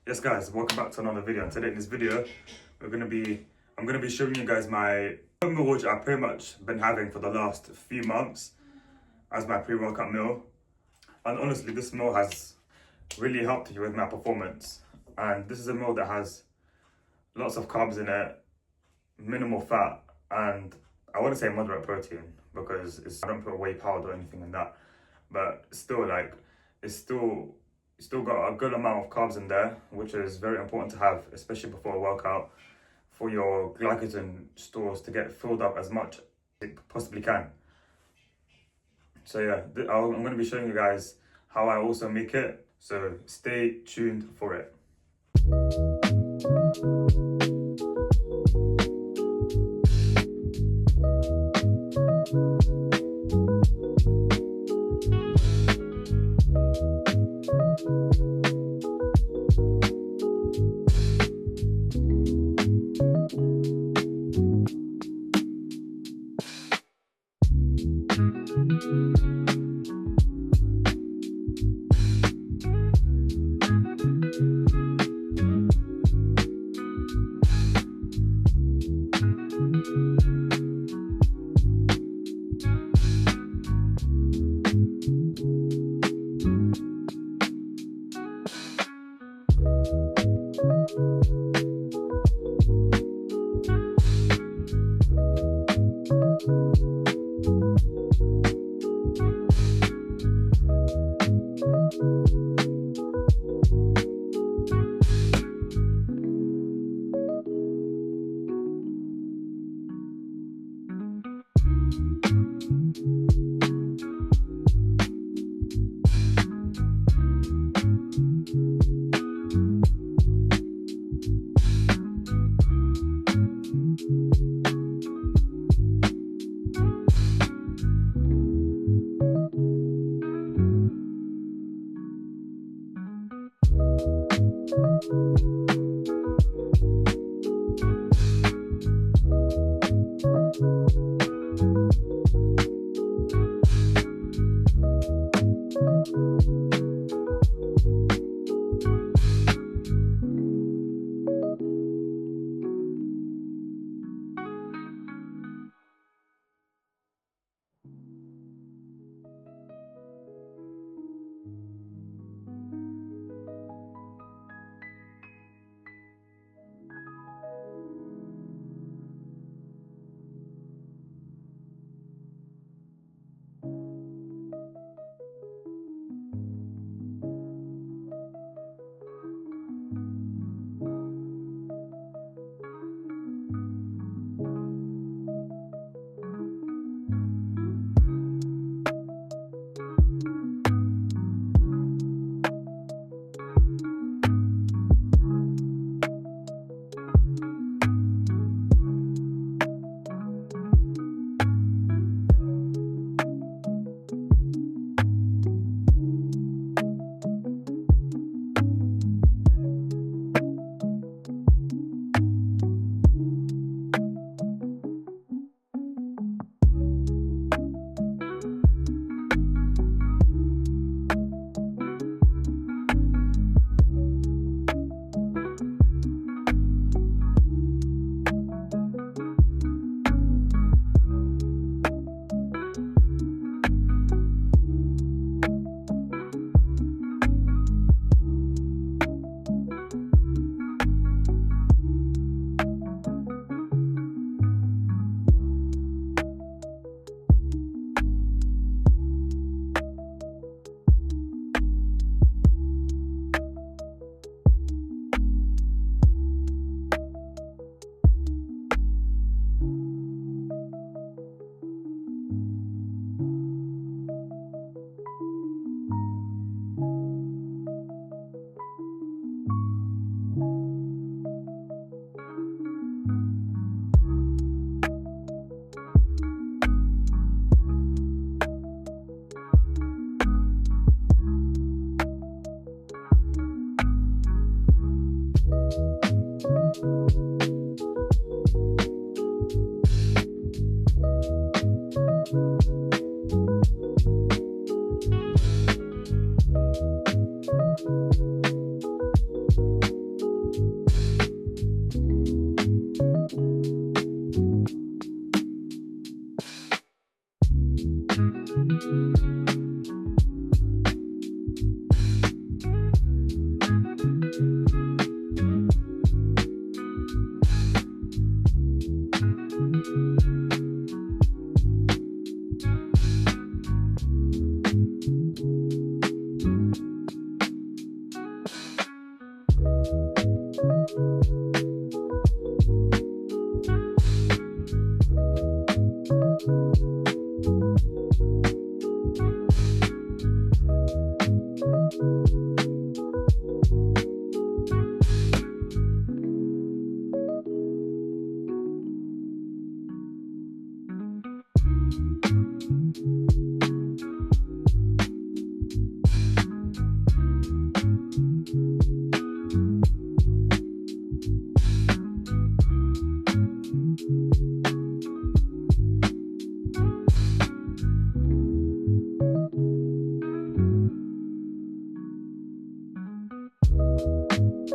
Yes guys, welcome back to another video, and today in this video I'm gonna be showing you guys my meal which I've pretty much been having for the last few months as my pre-workout meal. And honestly, this meal has really helped you with my performance. And this is a meal that has lots of carbs in it, minimal fat, and I wouldn't say moderate protein because I don't put whey powder or anything in that, but still, it's still got a good amount of carbs in there, which is very important to have, especially before a workout, for your glycogen stores to get filled up as much as it possibly can. So yeah, I'm going to be showing you guys how I also make it, so stay tuned for it.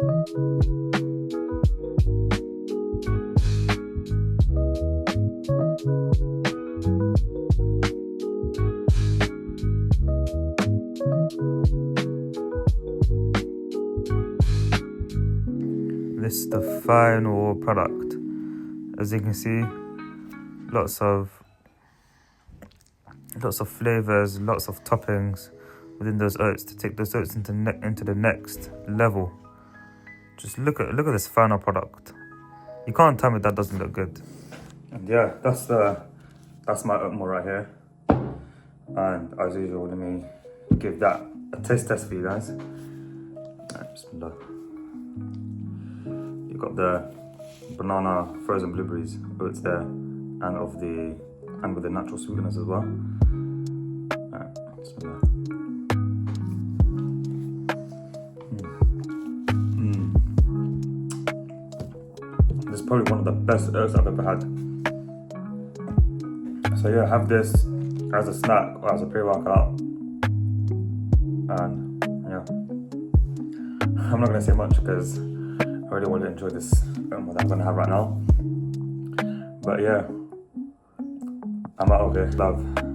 This is the final product. As you can see, lots of flavors, lots of toppings within those oats to take those oats into the next level. Just look at this final product. You can't tell me that doesn't look good. And yeah, that's my oatmeal right here. And as usual, let me give that a taste test for you guys. Bismillah. You've got the banana frozen blueberries oats there, and with the natural sweeteners as well. Bismillah. This is probably one of the best oats I've ever had. So yeah, have this as a snack or as a pre-workout. And yeah, I'm not gonna say much because I really want to enjoy this what I'm gonna have right now. But yeah, I'm out of here. Love.